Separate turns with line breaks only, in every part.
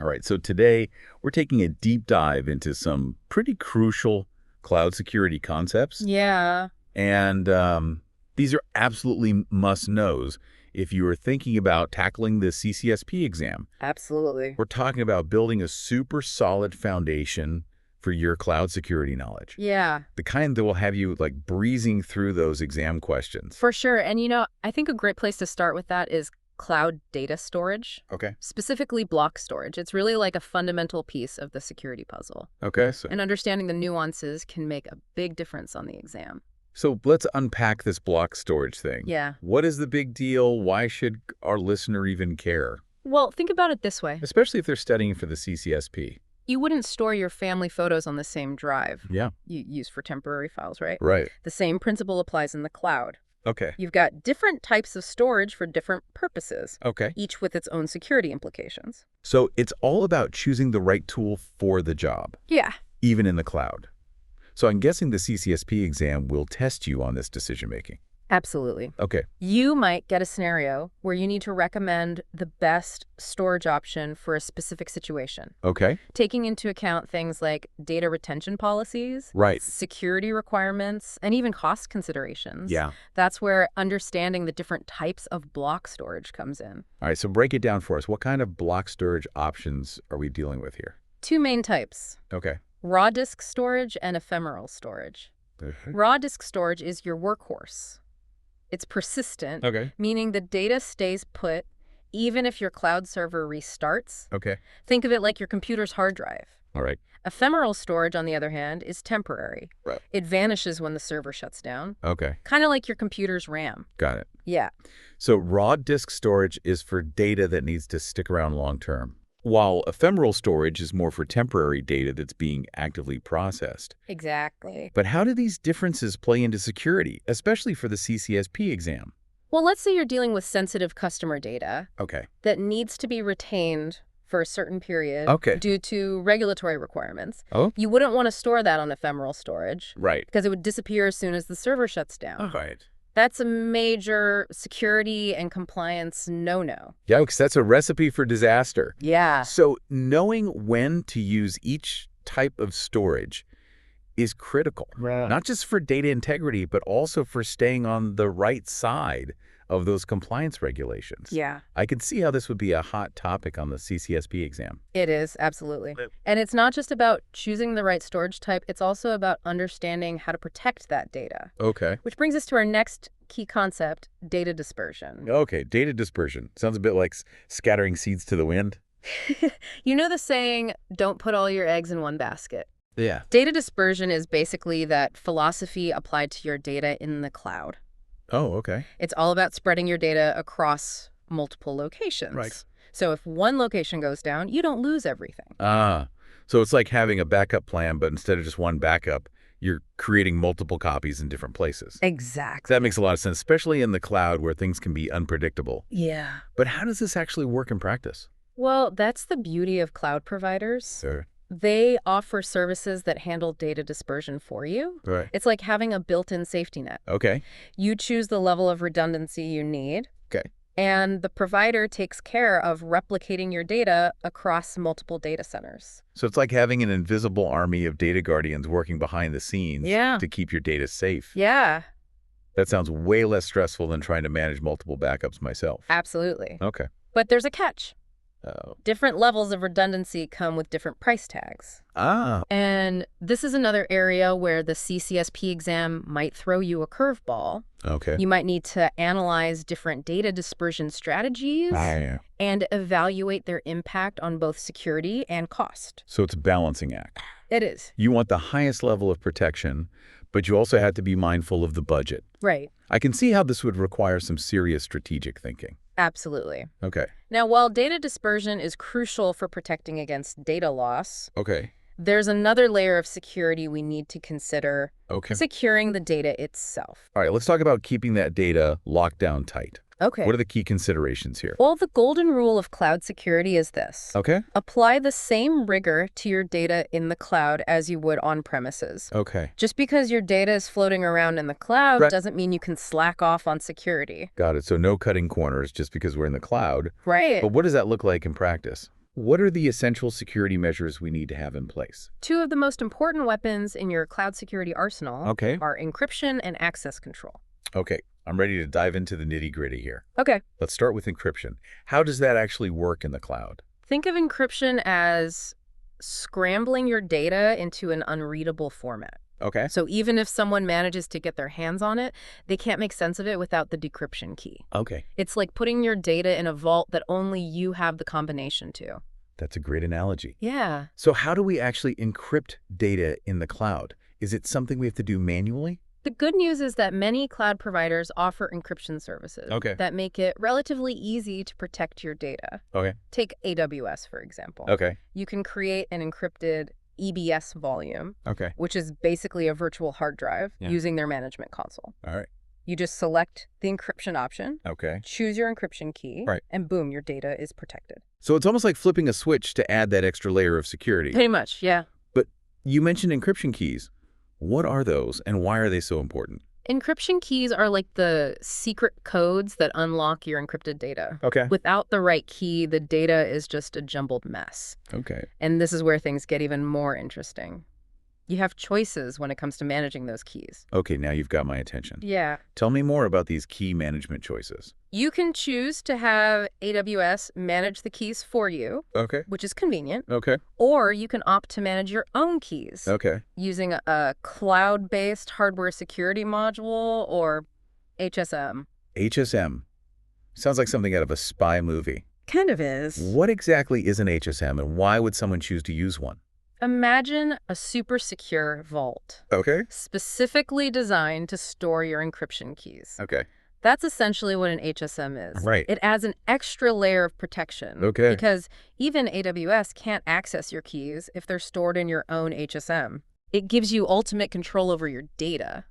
All right, so today we're taking a deep dive into some pretty crucial cloud security concepts.
Yeah,
And these are absolutely must-knows if you are thinking about tackling the CCSP exam.
absolutely.
We're talking about building a super solid foundation for your cloud security knowledge,
Yeah,
the kind that will have you like breezing through those exam questions.
for sure. And I think a great place to start with that is cloud data storage,
Okay.
specifically block storage. It's really like a fundamental piece of the security puzzle.
Okay, so
And understanding the nuances can make a big difference on the exam.
so let's unpack this block storage thing.
Yeah.
What is the big deal? Why should our listener even care?
Well, think about it this way.
Especially if they're studying for the CCSP.
You wouldn't store your family photos on the same drive
Yeah.
you use for temporary files, right?
Right.
The same principle applies in the cloud.
Okay.
You've got different types of storage for different purposes,
Okay.
each with its own security implications.
So it's all about choosing the right tool for the job,
Yeah.
even in the cloud. So I'm guessing the CCSP exam will test you on this decision making.
Absolutely.
Okay.
You might get a scenario where you need to recommend the best storage option for a specific situation,
Okay.
taking into account things like data retention policies,
Right.
security requirements, and even cost considerations.
Yeah.
That's where understanding the different types of block storage comes in.
All right. So break it down for us. What kind of block storage options are we dealing with here?
Two main types:
Okay.
raw disk storage and ephemeral storage. Raw disk storage is your workhorse. It's persistent,
Okay.
meaning the data stays put even if your cloud server restarts.
Okay.
Think of it like your computer's hard drive.
All right.
Ephemeral storage, on the other hand, is temporary.
Right.
It vanishes when the server shuts down,
Okay.
kind of like your computer's RAM.
Got it.
Yeah,
So raw disk storage is for data that needs to stick around long term, while ephemeral storage is more for temporary data that's being actively processed.
exactly.
But how do these differences play into security, especially for the CCSP exam?
Well, let's say you're dealing with sensitive customer data
Okay.
that needs to be retained for a certain period
Okay.
due to regulatory requirements.
Oh,
You wouldn't want to store that on ephemeral storage
right.
because it would disappear as soon as the server shuts down.
All right.
That's a major security and compliance no-no.
Yeah, because that's a recipe for disaster.
Yeah.
So knowing when to use each type of storage is critical,
Right.
not just for data integrity, but also for staying on the right side of those compliance regulations.
Yeah,
I can see how this would be a hot topic on the CCSP exam.
it is, absolutely.
Yep.
And it's not just about choosing the right storage type, it's also about understanding how to protect that data.
Okay.
Which brings us to our next key concept, data dispersion.
Okay, data dispersion. Sounds a bit like scattering seeds to the wind.
You know the saying, don't put all your eggs in one basket.
Yeah.
Data dispersion is basically that philosophy applied to your data in the cloud.
Oh, okay.
It's all about spreading your data across multiple locations.
Right.
So if one location goes down, you don't lose everything.
Ah, so it's like having a backup plan, but instead of just one backup, you're creating multiple copies in different places.
Exactly.
That makes a lot of sense, especially in the cloud where things can be unpredictable.
Yeah.
But how does this actually work in practice?
Well, that's the beauty of cloud providers.
Sure.
They offer services that handle data dispersion for you.
Right.
It's like having a built-in safety net.
Okay.
You choose the level of redundancy you need.
Okay.
And the provider takes care of replicating your data across multiple data centers.
So it's like having an invisible army of data guardians working behind the scenes
Yeah.
to keep your data safe.
Yeah,
That sounds way less stressful than trying to manage multiple backups myself.
absolutely.
Okay.
But there's a catch.
Oh.
Different levels of redundancy come with different price tags.
Ah,
And this is another area where the CCSP exam might throw you a curveball.
okay.
You might need to analyze different data dispersion strategies
Ah.
and evaluate their impact on both security and cost.
So it's a balancing act.
It is.
You want the highest level of protection, but you also have to be mindful of the budget.
Right.
I can see how this would require some serious strategic thinking.
Absolutely.
Okay.
Now, while data dispersion is crucial for protecting against data loss,
Okay.
there's another layer of security we need to consider:
Okay.
securing the data itself.
All right, let's talk about keeping that data locked down tight.
Okay.
What are the key considerations here?
Well, the golden rule of cloud security is this.
Okay.
Apply the same rigor to your data in the cloud as you would on premises.
Okay.
Just because your data is floating around in the cloud
Right.
doesn't mean you can slack off on security.
Got it. So no cutting corners just because we're in the cloud.
Right.
But what does that look like in practice? What are the essential security measures we need to have in place?
Two of the most important weapons in your cloud security arsenal
Okay.
are encryption and access control.
Okay, I'm ready to dive into the nitty-gritty here.
Okay.
Let's start with encryption. How does that actually work in the cloud?
Think of encryption as scrambling your data into an unreadable format.
Okay.
So even if someone manages to get their hands on it, they can't make sense of it without the decryption key.
Okay,
It's like putting your data in a vault that only you have the combination to.
that's a great analogy.
Yeah.
So how do we actually encrypt data in the cloud? Is it something we have to do manually?
The good news is that many cloud providers offer encryption services
Okay.
that make it relatively easy to protect your data.
Okay.
Take AWS, for example.
Okay.
You can create an encrypted EBS volume,
Okay.
which is basically a virtual hard drive,
Yeah.
using their management console.
All right.
You just select the encryption option,
Okay.
choose your encryption key,
Right.
and boom, your data is protected.
So it's almost like flipping a switch to add that extra layer of security.
Pretty much, yeah.
But you mentioned encryption keys. What are those and why are they so important?
Encryption keys are like the secret codes that unlock your encrypted data.
Okay.
Without the right key, the data is just a jumbled mess.
Okay.
And this is where things get even more interesting. You have choices when it comes to managing those keys.
Okay, now you've got my attention.
Yeah.
Tell me more about these key management choices.
You can choose to have AWS manage the keys for you,
Okay.
which is convenient,
Okay.
or you can opt to manage your own keys
Okay.
using a cloud-based hardware security module or HSM.
HSM. Sounds like something out of a spy movie.
Kind of is.
What exactly is an HSM and why would someone choose to use one?
Imagine a super secure vault,
Okay.
specifically designed to store your encryption keys.
Okay.
That's essentially what an HSM is.
Right.
It adds an extra layer of protection.
Okay.
Because even AWS can't access your keys if they're stored in your own HSM. It gives you ultimate control over your data.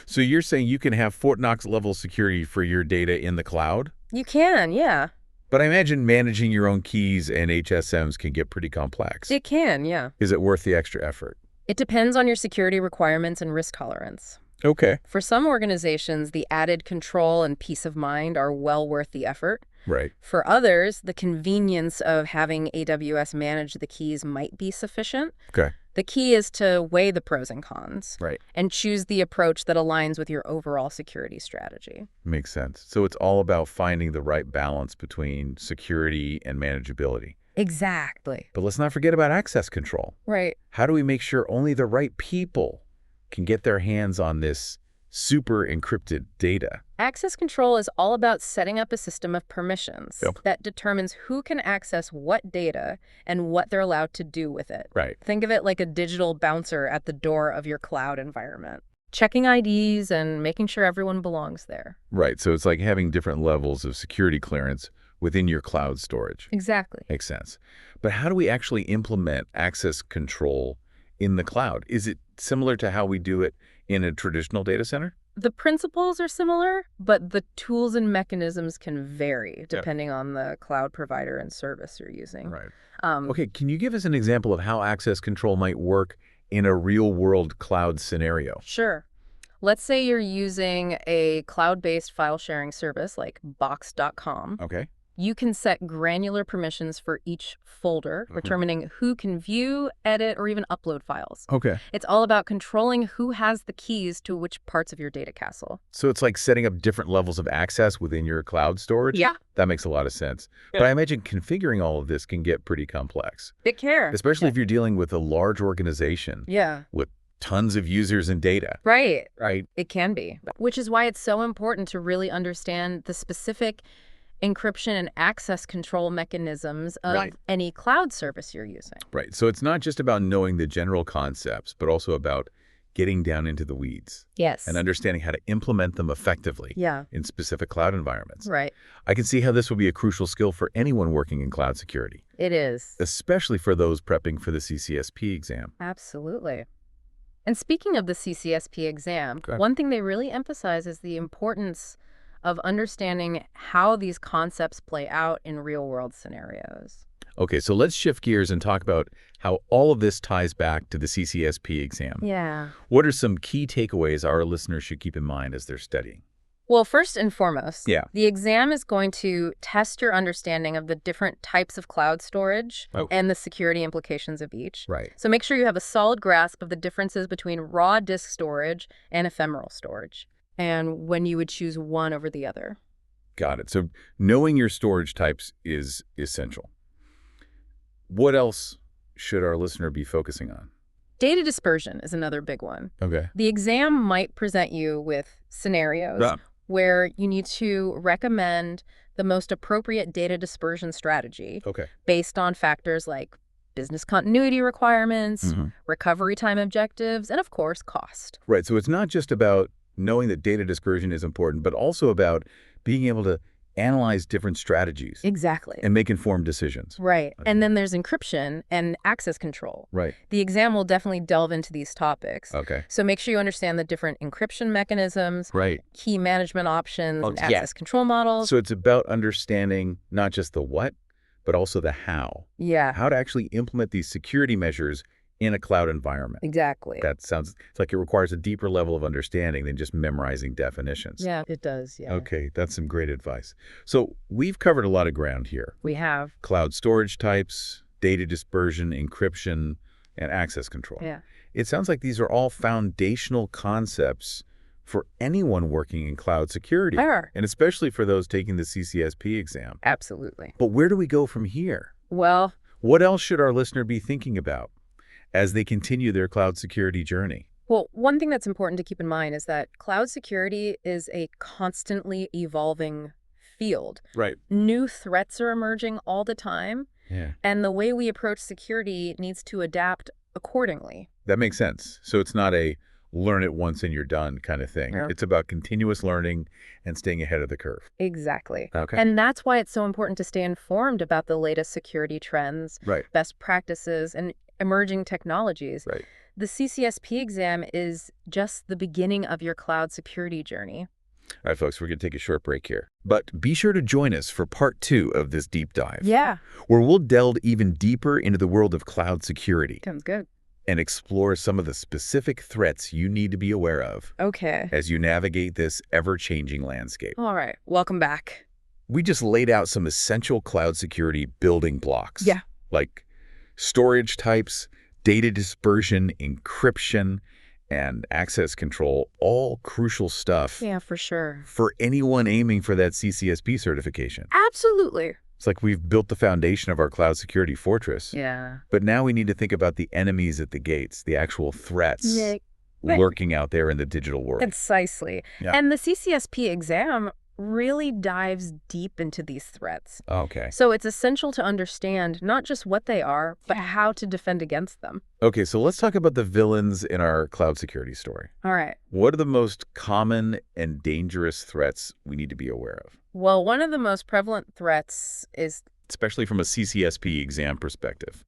So you're saying you can have Fort Knox level security for your data in the cloud?
You can, yeah.
But I imagine managing your own keys and HSMs can get pretty complex.
It can, yeah.
Is it worth the extra effort?
It depends on your security requirements and risk tolerance.
Okay.
For some organizations, the added control and peace of mind are well worth the effort.
Right.
For others, the convenience of having AWS manage the keys might be sufficient.
Okay.
The key is to weigh the pros and cons
Right.
and choose the approach that aligns with your overall security strategy.
Makes sense. So it's all about finding the right balance between security and manageability.
Exactly.
But let's not forget about access control.
Right.
How do we make sure only the right people can get their hands on this super encrypted data?
Access control is all about setting up a system of permissions
Yep.
that determines who can access what data and what they're allowed to do with it.
Right.
Think of it like a digital bouncer at the door of your cloud environment, checking IDs and making sure everyone belongs there.
Right. So it's like having different levels of security clearance within your cloud storage.
Exactly.
Makes sense. But how do we actually implement access control in the cloud? Is it similar to how we do it in a traditional data center?
The principles are similar, but the tools and mechanisms can vary depending on the cloud provider and service you're using.
Right.
Um,
Okay, can you give us an example of how access control might work in a real-world cloud scenario?
Sure. Let's say you're using a cloud-based file sharing service like box.com.
Okay.
You can set granular permissions for each folder, determining who can view, edit, or even upload files.
Okay.
It's all about controlling who has the keys to which parts of your data castle.
So it's like setting up different levels of access within your cloud storage?
Yeah.
That makes a lot of sense.
Yeah.
But I imagine configuring all of this can get pretty complex,
Big care.
especially if you're dealing with a large organization
Yeah.
with tons of users and data.
Right.
Right.
It can be. Which is why it's so important to really understand the specific encryption and access control mechanisms of any cloud service you're using.
Right. So it's not just about knowing the general concepts, but also about getting down into the weeds
Yes.
and understanding how to implement them effectively
Yeah.
in specific cloud environments.
Right.
I can see how this will be a crucial skill for anyone working in cloud security,
It is.
especially for those prepping for the CCSP exam.
Absolutely. And speaking of the CCSP exam,
Go ahead.
one thing they really emphasize is the importance of understanding how these concepts play out in real-world scenarios.
Okay, so let's shift gears and talk about how all of this ties back to the CCSP exam.
Yeah.
What are some key takeaways our listeners should keep in mind as they're studying?
Well, first and foremost,
Yeah.
the exam is going to test your understanding of the different types of cloud storage
Oh.
and the security implications of each.
Right.
So make sure you have a solid grasp of the differences between raw disk storage and ephemeral storage, and when you would choose one over the other.
Got it. So knowing your storage types is essential. What else should our listener be focusing on?
Data dispersion is another big one.
Okay.
The exam might present you with scenarios
Yeah.
where you need to recommend the most appropriate data dispersion strategy
Okay.
based on factors like business continuity requirements, recovery time objectives, and of course, cost.
Right. So it's not just about knowing that data dispersion is important, but also about being able to analyze different strategies
Exactly.
and make informed decisions.
Right.
Okay.
And then there's encryption and access control.
Right.
The exam will definitely delve into these topics.
Okay.
So make sure you understand the different encryption mechanisms,
Right.
key management options,
Oh,
and
yeah.
access control models.
So it's about understanding not just the what, but also the how.
Yeah,
How to actually implement these security measures in a cloud environment.
exactly.
It's like it requires a deeper level of understanding than just memorizing definitions.
Yeah, it does. Yeah.
Okay, that's some great advice. So we've covered a lot of ground here.
We have.
Cloud storage types, data dispersion, encryption, and access control.
Yeah.
It sounds like these are all foundational concepts for anyone working in cloud security,
Fair.
and especially for those taking the CCSP exam.
Absolutely.
But where do we go from here?
Well,
What else should our listener be thinking about as they continue their cloud security journey?
one thing that's important to keep in mind is that cloud security is a constantly evolving field.
Right.
New threats are emerging all the time,
Yeah.
and the way we approach security needs to adapt accordingly.
That makes sense. So it's not a learn it once and you're done kind of thing.
Yeah.
It's about continuous learning and staying ahead of the curve.
Exactly.
Okay.
And that's why it's so important to stay informed about the latest security trends,
Right.
best practices, and emerging technologies.
Right.
The CCSP exam is just the beginning of your cloud security journey.
All right, folks, we're going to take a short break here. But be sure to join us for part 2 of this deep dive,
Yeah.
where we'll delve even deeper into the world of cloud security
Sounds good.
and explore some of the specific threats you need to be aware of
Okay.
as you navigate this ever-changing landscape.
All right. Welcome back.
We just laid out some essential cloud security building blocks.
Yeah.
Like storage types, data dispersion, encryption, and access control, all crucial stuff
Yeah, for sure.
for anyone aiming for that CCSP certification.
Absolutely.
It's like we've built the foundation of our cloud security fortress,
Yeah.
but now we need to think about the enemies at the gates, the actual threats
Yeah. Right.
lurking out there in the digital world.
Precisely.
Yeah.
And the CCSP exam really dives deep into these threats.
Okay.
So it's essential to understand not just what they are, but how to defend against them.
Okay, so let's talk about the villains in our cloud security story.
All right.
What are the most common and dangerous threats we need to be aware of?
Well, one of the most prevalent threats is,
Especially from a CCSP exam perspective.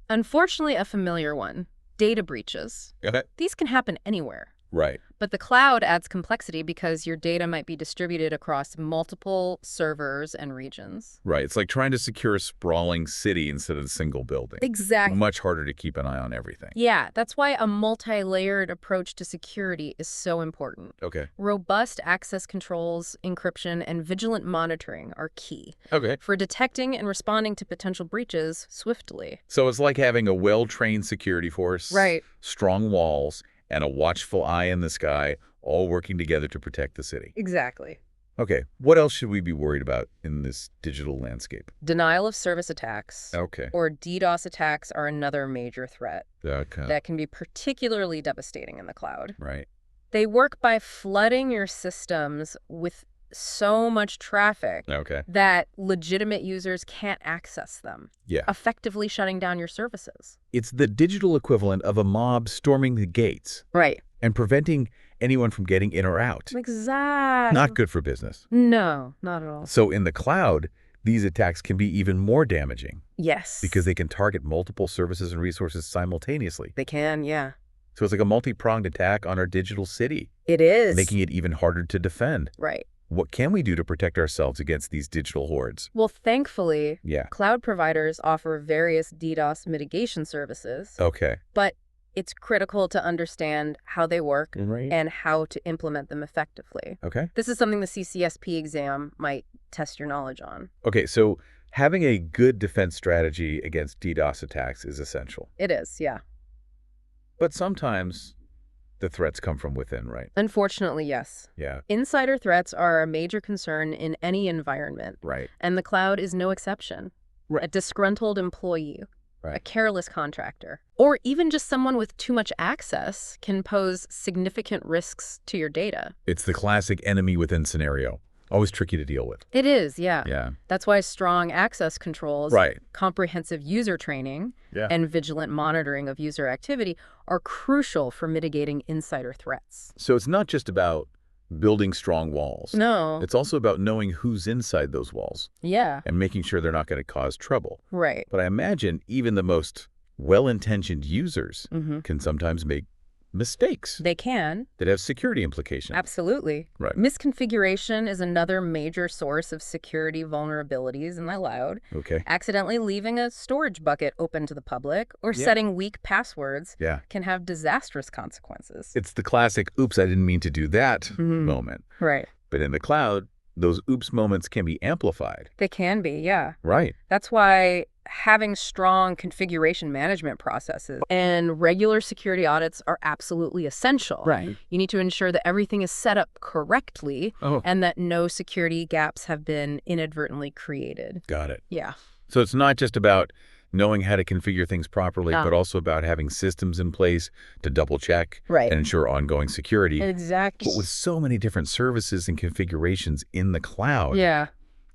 unfortunately, a familiar one: data breaches.
Okay.
These can happen anywhere.
Right.
But the cloud adds complexity because your data might be distributed across multiple servers and regions.
Right. It's like trying to secure a sprawling city instead of a single building.
Exactly.
Much harder to keep an eye on everything.
Yeah, that's why a multi-layered approach to security is so important.
Okay.
Robust access controls, encryption, and vigilant monitoring are key
Okay.
for detecting and responding to potential breaches swiftly.
So it's like having a well-trained security force,
Right.
strong walls, and a watchful eye in the sky, all working together to protect the city.
Exactly.
Okay. What else should we be worried about in this digital landscape?
Denial of service attacks
Okay.
or DDoS attacks are another major threat
Okay.
that can be particularly devastating in the cloud.
Right.
They work by flooding your systems with so much traffic
Okay.
that legitimate users can't access them,
Yeah.
effectively shutting down your services.
It's the digital equivalent of a mob storming the gates
Right.
and preventing anyone from getting in or out.
Exactly.
Not good for business.
No, not at all.
So in the cloud, these attacks can be even more damaging
Yes.
because they can target multiple services and resources simultaneously.
they can, yeah.
So it's like a multi-pronged attack on our digital city,
It is.
making it even harder to defend.
Right.
What can we do to protect ourselves against these digital hordes?
Well, thankfully,
Yeah.
cloud providers offer various DDoS mitigation services,
Okay.
but It's critical to understand how they work
Right.
and how to implement them effectively.
Okay.
This is something the CCSP exam might test your knowledge on.
Okay, so having a good defense strategy against DDoS attacks is essential.
It is, yeah.
But sometimes the threats come from within, right?
Unfortunately, yes.
Yeah,
Insider threats are a major concern in any environment,
right.
and the cloud is no exception.
Right.
A disgruntled employee, a
Right.
careless contractor, or even just someone with too much access can pose significant risks to your data.
It's the classic enemy within scenario. Always tricky to deal with.
It is, yeah.
Yeah.
That's why strong access controls,
Right.
comprehensive user training,
Yeah.
and vigilant monitoring of user activity are crucial for mitigating insider threats.
So it's not just about building strong walls.
No.
It's also about knowing who's inside those walls
Yeah.
and making sure they're not going to cause trouble.
Right.
But I imagine even the most well-intentioned users
Mm-hmm.
can sometimes make mistakes
They can.
that have security implications.
Absolutely.
Right.
Misconfiguration is another major source of security vulnerabilities in the cloud.
Okay.
Accidentally leaving a storage bucket open to the public or
Yeah.
setting weak passwords
Yeah.
can have disastrous consequences.
It's the classic, oops, I didn't mean to do that moment.
Right.
But in the cloud, those oops moments can be amplified.
They can be, yeah.
Right.
That's why having strong configuration management processes and regular security audits are absolutely essential.
Right.
You need to ensure that everything is set up correctly
Oh,
and that no security gaps have been inadvertently created.
got it.
Yeah.
So it's not just about knowing how to configure things properly,
Yeah.
but also about having systems in place to double check
Right.
and ensure ongoing security.
Exactly.
But with so many different services and configurations in the cloud,
Yeah.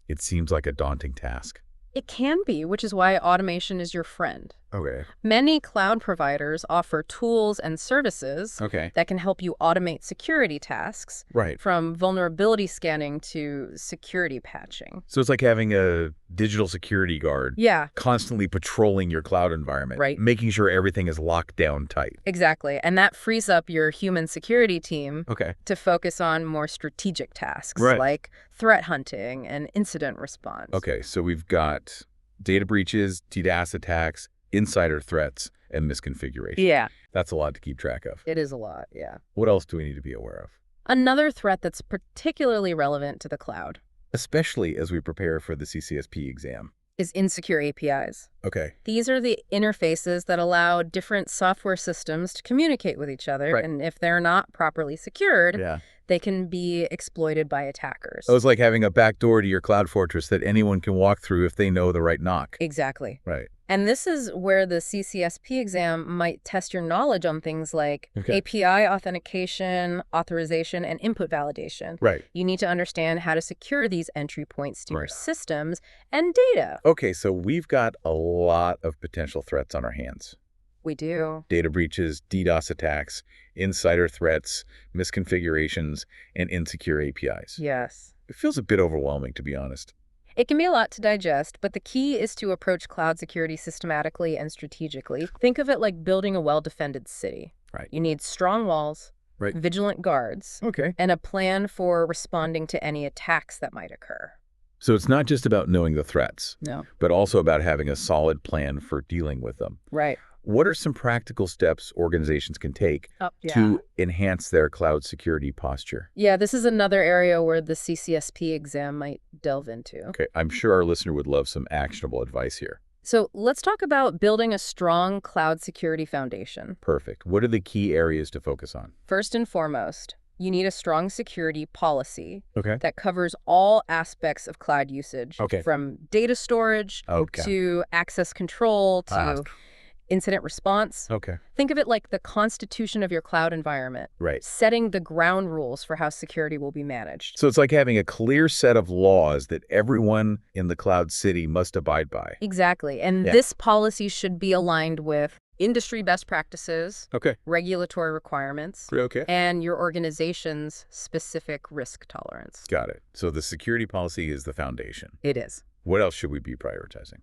it seems like a daunting task.
It can be, which is why automation is your friend.
Okay.
Many cloud providers offer tools and services
Okay.
that can help you automate security tasks,
Right.
from vulnerability scanning to security patching.
So it's like having a digital security guard
Yeah,
constantly patrolling your cloud environment,
Right.
making sure everything is locked down tight.
exactly. And that frees up your human security team
Okay.
to focus on more strategic tasks
Right.
like threat hunting and incident response.
Okay, so we've got data breaches, DDoS attacks, insider threats, and misconfiguration.
Yeah,
That's a lot to keep track of.
it is a lot, yeah.
What else do we need to be aware of?
Another threat that's particularly relevant to the cloud
Especially as we prepare for the CCSP exam.
is insecure APIs.
Okay.
These are the interfaces that allow different software systems to communicate with each other,
Right.
and if they're not properly secured,
Yeah.
they can be exploited by attackers.
So it's like having a back door to your cloud fortress that anyone can walk through if they know the right knock.
Exactly.
Right.
And this is where the CCSP exam might test your knowledge on things like
Okay.
API authentication, authorization, and input validation.
Right.
You need to understand how to secure these entry points to your
Right.
systems and data.
Okay, so we've got a lot of potential threats on our hands.
We do.
Data breaches, DDoS attacks, insider threats, misconfigurations, and insecure APIs.
Yes.
It feels a bit overwhelming, to be honest.
It can be a lot to digest, but the key is to approach cloud security systematically and strategically. Think of it like building a well-defended city.
Right.
You need strong walls,
Right.
vigilant guards,
Okay.
and a plan for responding to any attacks that might occur.
So it's not just about knowing the threats,
No.
but also about having a solid plan for dealing with them.
Right.
What are some practical steps organizations can take
Yeah.
to enhance their cloud security posture?
Yeah, this is another area where the CCSP exam might delve into.
Okay, I'm sure our listener would love some actionable advice here.
So let's talk about building a strong cloud security foundation.
Perfect. What are the key areas to focus on?
First and foremost, you need a strong security policy
Okay.
that covers all aspects of cloud usage,
Okay.
from data storage
Okay.
to access control to incident response.
Okay.
Think of it like the constitution of your cloud environment,
Right.
setting the ground rules for how security will be managed.
So it's like having a clear set of laws that everyone in the cloud city must abide by.
Exactly. And
Yeah.
this policy should be aligned with industry best practices,
Okay.
regulatory requirements,
Okay.
and your organization's specific risk tolerance.
Got it. So the security policy is the foundation.
It is.
What else should we be prioritizing?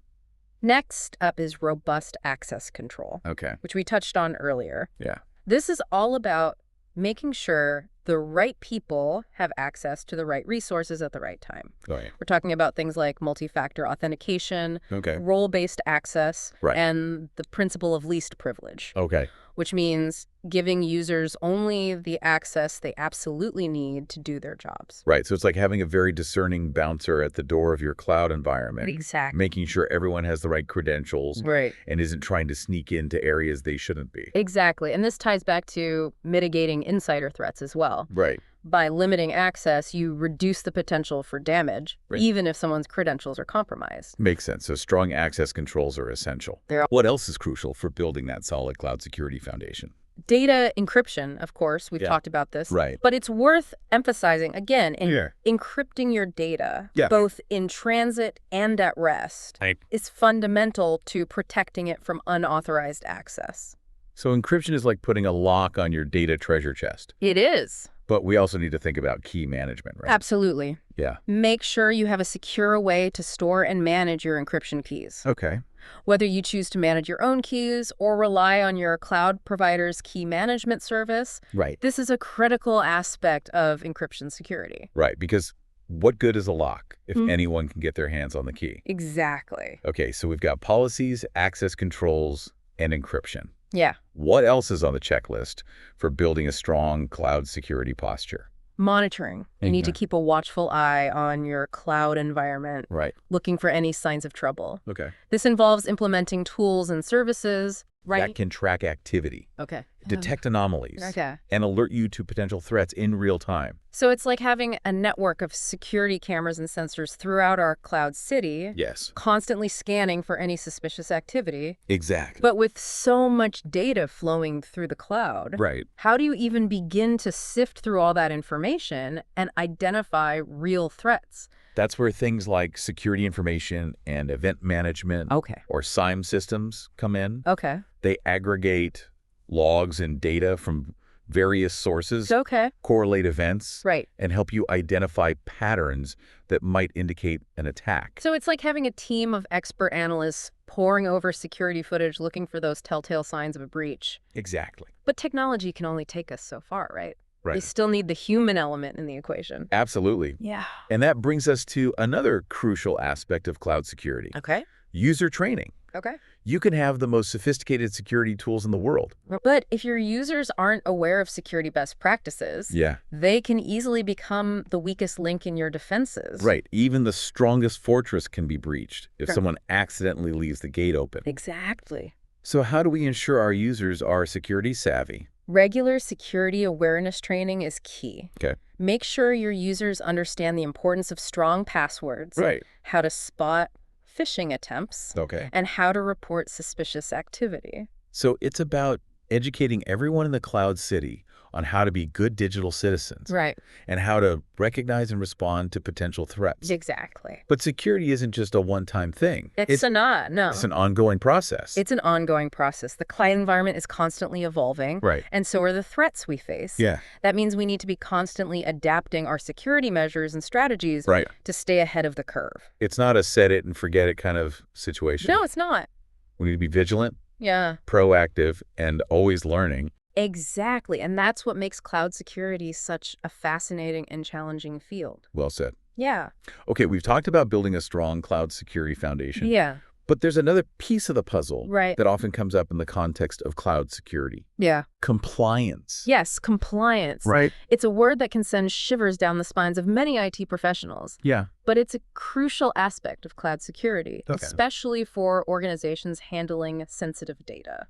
Next up is robust access control,
Okay.
which we touched on earlier.
Yeah.
This is all about making sure the right people have access to the right resources at the right time.
Oh, yeah.
We're talking about things like multi-factor authentication,
Okay.
role-based access,
Right.
and the principle of least privilege,
Okay.
which means giving users only the access they absolutely need to do their jobs.
Right. So it's like having a very discerning bouncer at the door of your cloud environment,
Exactly.
making sure everyone has the right credentials
Right.
and isn't trying to sneak into areas they shouldn't be.
Exactly. And this ties back to mitigating insider threats as well.
Right.
By limiting access, you reduce the potential for damage,
Right.
even if someone's credentials are compromised.
Makes sense. So strong access controls are essential. What else is crucial for building that solid cloud security foundation?
Data encryption, of course, we've
Yeah.
talked about this.
Right.
But it's worth emphasizing, again,
Yeah.
encrypting your data,
Yeah.
both in transit and at rest,
Right.
is fundamental to protecting it from unauthorized access.
So encryption is like putting a lock on your data treasure chest.
It is.
But we also need to think about key management, right?
Absolutely.
Yeah.
Make sure you have a secure way to store and manage your encryption keys.
Okay.
Whether you choose to manage your own keys or rely on your cloud provider's key management service,
Right.
this is a critical aspect of encryption security.
Right. Because what good is a lock if
Mhm.
anyone can get their hands on the key?
Exactly.
Okay. So we've got policies, access controls, and encryption.
Yeah.
What else is on the checklist for building a strong cloud security posture?
Monitoring. You need to
Okay.
keep a watchful eye on your cloud environment,
Right.
looking for any signs of trouble.
Okay.
This involves implementing tools and services, right?
That can track activity,
Okay.
detect anomalies,
Okay.
and alert you to potential threats in real time.
So it's like having a network of security cameras and sensors throughout our cloud city,
Yes.
constantly scanning for any suspicious activity.
Exactly.
But with so much data flowing through the cloud,
Right.
how do you even begin to sift through all that information and identify real threats?
That's where things like security information and event management
Okay.
or SIEM systems come in.
Okay.
They aggregate logs and data from various sources,
Okay.
correlate events,
Right.
and help you identify patterns that might indicate an attack.
So it's like having a team of expert analysts poring over security footage looking for those telltale signs of a breach.
Exactly.
But technology can only take us so far, right?
Right.
We still need the human element in the equation.
Absolutely.
Yeah.
And that brings us to another crucial aspect of cloud security,
Okay.
user training.
Okay.
You can have the most sophisticated security tools in the world.
But if your users aren't aware of security best practices,
Yeah.
they can easily become the weakest link in your defenses.
Right. Even the strongest fortress can be breached if
Sure.
someone accidentally leaves the gate open.
Exactly.
So how do we ensure our users are security savvy?
Regular security awareness training is key.
Okay.
Make sure your users understand the importance of strong passwords,
Right.
how to spot phishing attempts,
Okay.
and how to report suspicious activity.
So it's about educating everyone in the cloud city on how to be good digital citizens
Right.
and how to recognize and respond to potential threats.
Exactly.
But security isn't just a one-time thing.
It's an
ongoing process.
It's an ongoing process. The cloud environment is constantly evolving,
Right.
and so are the threats we face.
Yeah.
That means we need to be constantly adapting our security measures and strategies
Right.
to stay ahead of the curve.
It's not a set it and forget it kind of situation.
No, it's not.
We need to be vigilant,
Yeah,
proactive, and always learning.
exactly. And that's what makes cloud security such a fascinating and challenging field.
Well said.
Yeah.
Okay, we've talked about building a strong cloud security foundation.
Yeah.
But there's another piece of the puzzle
Right.
that often comes up in the context of cloud security.
Yeah.
Compliance.
Yes, compliance.
Right?
It's a word that can send shivers down the spines of many IT professionals.
Yeah.
But it's a crucial aspect of cloud security,
Okay.
especially for organizations handling sensitive data.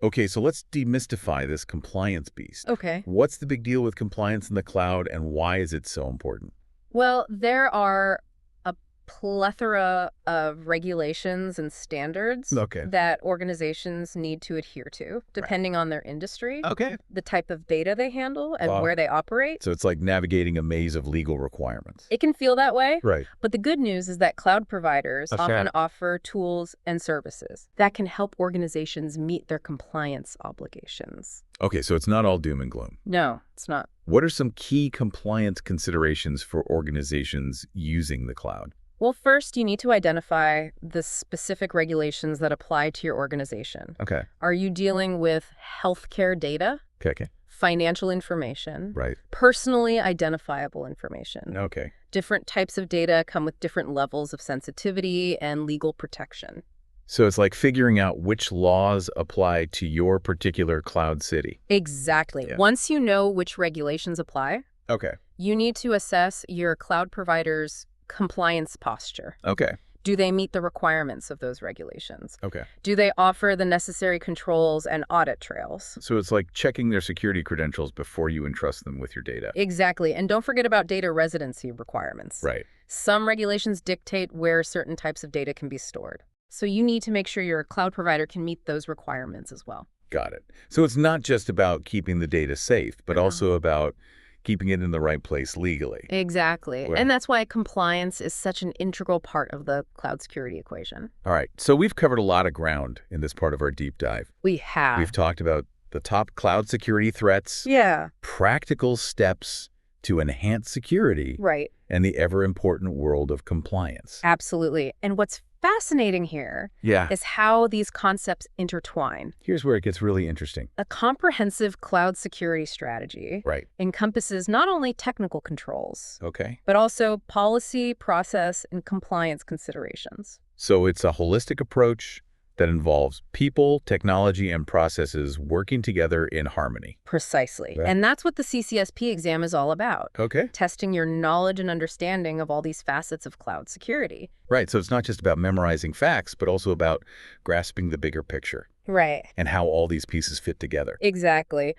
Okay, so let's demystify this compliance beast.
Okay.
What's the big deal with compliance in the cloud and why is it so important?
Well, there are a plethora of regulations and standards
Okay.
that organizations need to adhere to, depending on their industry,
Okay.
the type of data they handle, and
Wow.
where they operate.
So it's like navigating a maze of legal requirements.
It can feel that way.
Right.
But the good news is that cloud providers
Okay.
often offer tools and services that can help organizations meet their compliance obligations.
Okay, so it's not all doom and gloom.
No, it's not.
What are some key compliance considerations for organizations using the cloud?
Well, first, you need to identify the specific regulations that apply to your organization.
Okay.
Are you dealing with healthcare data?
Okay.
financial information,
Right.
personally identifiable information.
Okay.
Different types of data come with different levels of sensitivity and legal protection.
So it's like figuring out which laws apply to your particular cloud city.
Exactly.
Yeah.
Once you know which regulations apply,
Okay.
you need to assess your cloud provider's compliance posture.
Okay.
Do they meet the requirements of those regulations?
Okay.
Do they offer the necessary controls and audit trails?
So it's like checking their security credentials before you entrust them with your data.
Exactly. And don't forget about data residency requirements.
Right.
Some regulations dictate where certain types of data can be stored. So you need to make sure your cloud provider can meet those requirements as well.
Got it. So it's not just about keeping the data safe, but
Uh-huh.
also about keeping it in the right place legally.
Exactly.
Well-
And that's why compliance is such an integral part of the cloud security equation.
All right. So we've covered a lot of ground in this part of our deep dive.
We have.
We've talked about the top cloud security threats,
Yeah.
practical steps to enhance security,
Right.
and the ever-important world of compliance.
Absolutely. And what's fascinating here
Yeah.
is how these concepts intertwine.
Here's where it gets really interesting.
A comprehensive cloud security strategy
Right.
encompasses not only technical controls,
Okay.
but also policy, process, and compliance considerations.
So it's a holistic approach that involves people, technology, and processes working together in harmony.
Precisely.
Yeah.
And that's what the CCSP exam is all about.
Okay.
Testing your knowledge and understanding of all these facets of cloud security.
Right. So it's not just about memorizing facts, but also about grasping the bigger picture
Right.
and how all these pieces fit together.
Exactly.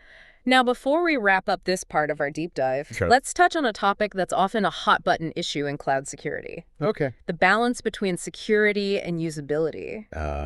Now, before we wrap up this part of our deep dive,
Sure.
let's touch on a topic that's often a hot button issue in cloud security.
Okay.
The balance between security and usability.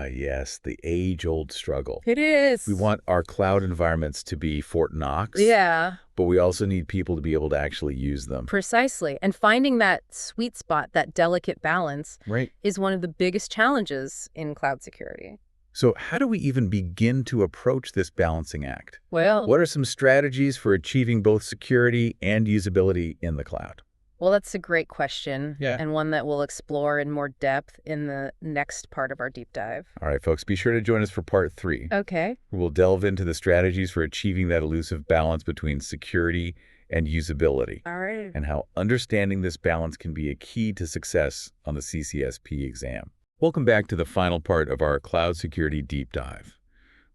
Yes, the age-old struggle.
It is.
We want our cloud environments to be Fort Knox,
Yeah,
but we also need people to be able to actually use them.
precisely. And finding that sweet spot, that delicate balance,
Right.
is one of the biggest challenges in cloud security.
So how do we even begin to approach this balancing act?
Well,
What are some strategies for achieving both security and usability in the cloud?
that's a great question.
Yeah.
And one that we'll explore in more depth in the next part of our deep dive.
All right, folks, be sure to join us for part 3.
Okay.
We'll delve into the strategies for achieving that elusive balance between security and usability,
All right.
and how understanding this balance can be a key to success on the CCSP exam. Welcome back to the final part of our cloud security deep dive.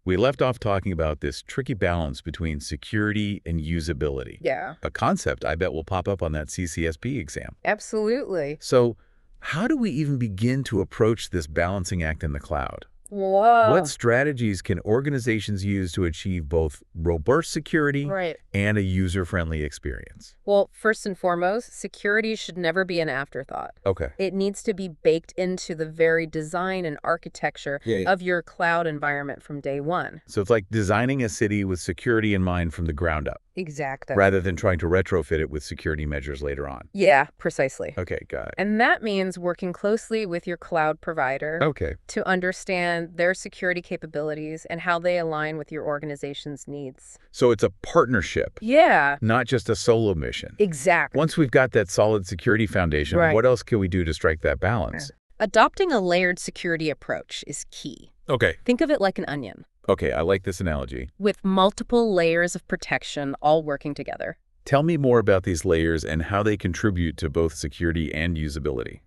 We left off talking about this tricky balance between security and usability,
Yeah,
a concept I bet will pop up on that CCSP exam.
absolutely.
So how do we even begin to approach this balancing act in the cloud?
Whoa.
What strategies can organizations use to achieve both robust security
Right.
and a user-friendly experience?
Well, first and foremost, security should never be an afterthought.
Okay.
It needs to be baked into the very design and architecture
Yeah.
of your cloud environment from day one.
So it's like designing a city with security in mind from the ground up,
Exactly.
rather than trying to retrofit it with security measures later on.
Yeah, precisely.
Okay, got it.
And that means working closely with your cloud provider
Okay.
to understand their security capabilities and how they align with your organization's needs.
So it's a partnership,
Yeah,
not just a solo mission.
exactly.
Once we've got that solid security foundation,
Right.
what else can we do to strike that balance?
Adopting a layered security approach is key.
Okay.
Think of it like an onion,
Okay, I like this analogy.
with multiple layers of protection all working together.
Tell me more about these layers and how they contribute to both security and usability.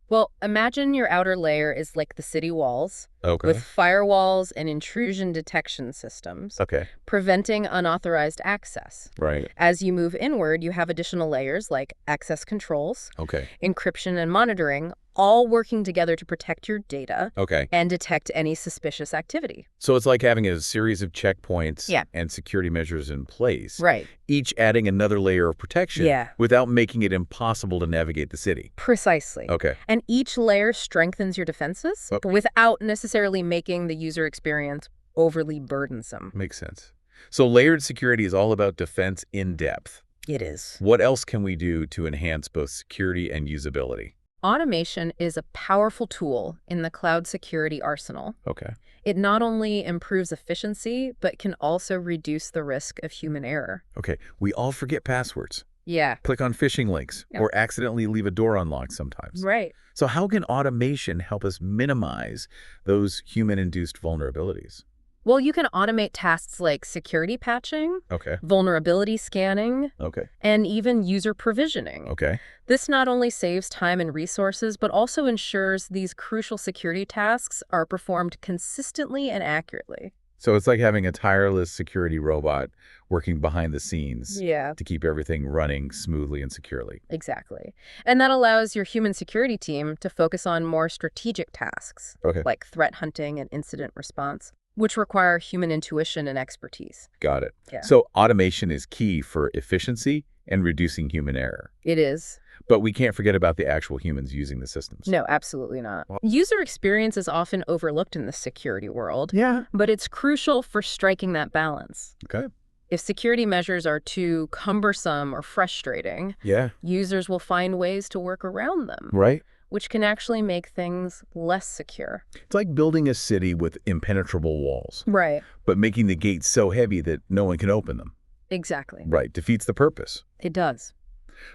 Well, imagine your outer layer is like the city walls,
Okay.
with firewalls and intrusion detection systems,
Okay.
preventing unauthorized access.
Right.
As you move inward, you have additional layers like access controls,
Okay.
encryption, and monitoring, all working together to protect your data
Okay.
and detect any suspicious activity.
So it's like having a series of checkpoints
Yeah.
and security measures in place,
Right.
each adding another layer of protection
Yeah.
without making it impossible to navigate the city.
Precisely.
Okay.
And each layer strengthens your defenses
Okay.
without necessarily making the user experience overly burdensome.
Makes sense. So layered security is all about defense in depth.
It is.
What else can we do to enhance both security and usability?
Automation is a powerful tool in the cloud security arsenal.
Okay.
It not only improves efficiency, but can also reduce the risk of human error.
Okay. We all forget passwords,
Yeah.
click on phishing links,
Yeah.
or accidentally leave a door unlocked sometimes.
Right.
So how can automation help us minimize those human-induced vulnerabilities?
Well, you can automate tasks like security patching,
Okay.
vulnerability scanning,
Okay.
and even user provisioning.
Okay.
This not only saves time and resources, but also ensures these crucial security tasks are performed consistently and accurately.
So it's like having a tireless security robot working behind the scenes
Yeah,
to keep everything running smoothly and securely.
exactly. And that allows your human security team to focus on more strategic tasks,
Okay.
like threat hunting and incident response, which require human intuition and expertise.
Got it.
Yeah.
So automation is key for efficiency and reducing human error.
It is.
But we can't forget about the actual humans using the systems.
No, absolutely not.
Well-
User experience is often overlooked in the security world,
Yeah.
but it's crucial for striking that balance.
Okay.
If security measures are too cumbersome or frustrating,
Yeah.
users will find ways to work around them,
Right.
which can actually make things less secure.
It's like building a city with impenetrable walls,
Right.
but making the gates so heavy that no one can open them.
Exactly.
Right. Defeats the purpose.
It does.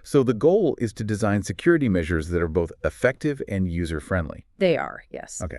So the goal is to design security measures that are both effective and user-friendly.
They are, yes.
Okay.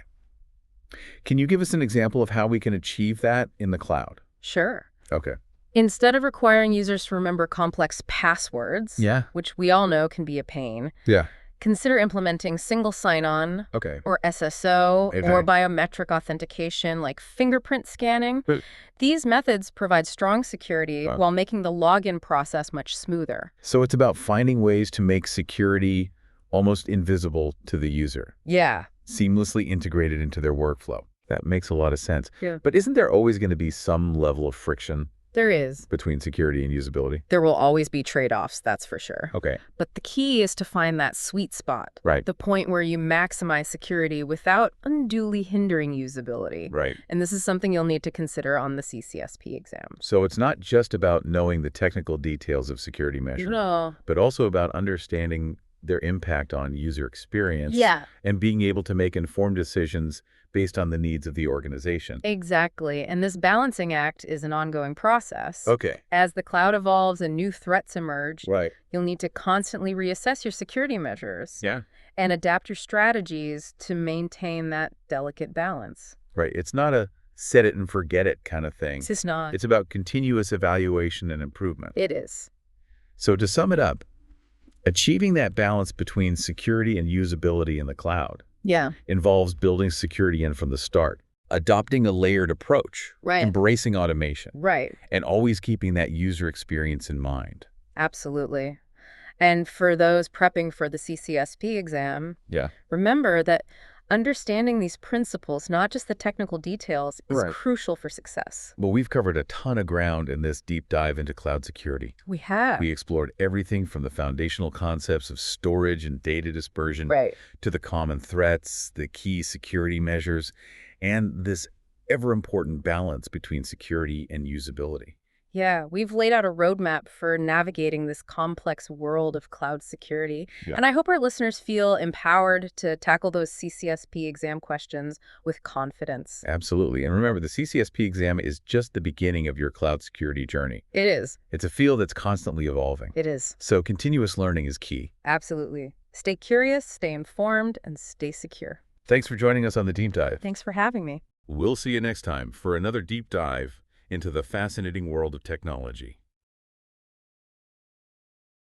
Can you give us an example of how we can achieve that in the cloud?
Sure.
Okay.
Instead of requiring users to remember complex passwords,
Yeah.
which we all know can be a pain,
Yeah.
consider implementing single sign-on
Okay.
or SSO
Okay.
or biometric authentication like fingerprint scanning.
But-
These methods provide strong security
Wow.
while making the login process much smoother.
So it's about finding ways to make security almost invisible to the user,
Yeah.
seamlessly integrated into their workflow. That makes a lot of sense.
Yeah.
But isn't there always going to be some level of friction
There is.
between security and usability?
There will always be trade-offs, that's for sure.
Okay.
But the key is to find that sweet spot.
Right.
The point where you maximize security without unduly hindering usability.
Right.
And this is something you'll need to consider on the CCSP exam.
So it's not just about knowing the technical details of security measures,
No.
but also about understanding their impact on user experience
Yeah.
and being able to make informed decisions based on the needs of the organization.
Exactly. And this balancing act is an ongoing process.
Okay.
As the cloud evolves and new threats emerge,
Right.
you'll need to constantly reassess your security measures
Yeah.
and adapt your strategies to maintain that delicate balance.
Right. It's not a set it and forget it kind of thing.
It's just not.
It's about continuous evaluation and improvement.
It is.
So to sum it up, achieving that balance between security and usability in the cloud
Yeah.
involves building security in from the start, adopting a layered approach,
Right.
embracing automation,
Right.
and always keeping that user experience in mind.
Absolutely. And for those prepping for the CCSP exam,
Yeah.
remember that understanding these principles, not just the technical details, is
Right.
crucial for success.
Well, we've covered a ton of ground in this deep dive into cloud security.
We have.
We explored everything from the foundational concepts of storage and data dispersion
Right.
to the common threats, the key security measures, and this ever-important balance between security and usability.
Yeah, we've laid out a roadmap for navigating this complex world of cloud security.
Yeah.
And I hope our listeners feel empowered to tackle those CCSP exam questions with confidence.
Absolutely. And remember, the CCSP exam is just the beginning of your cloud security journey.
It is.
It's a field that's constantly evolving.
It is.
So continuous learning is key.
Absolutely. Stay curious, stay informed, and stay secure.
Thanks for joining us on the deep dive.
Thanks for having me.
We'll see you next time for another deep dive into the fascinating world of technology.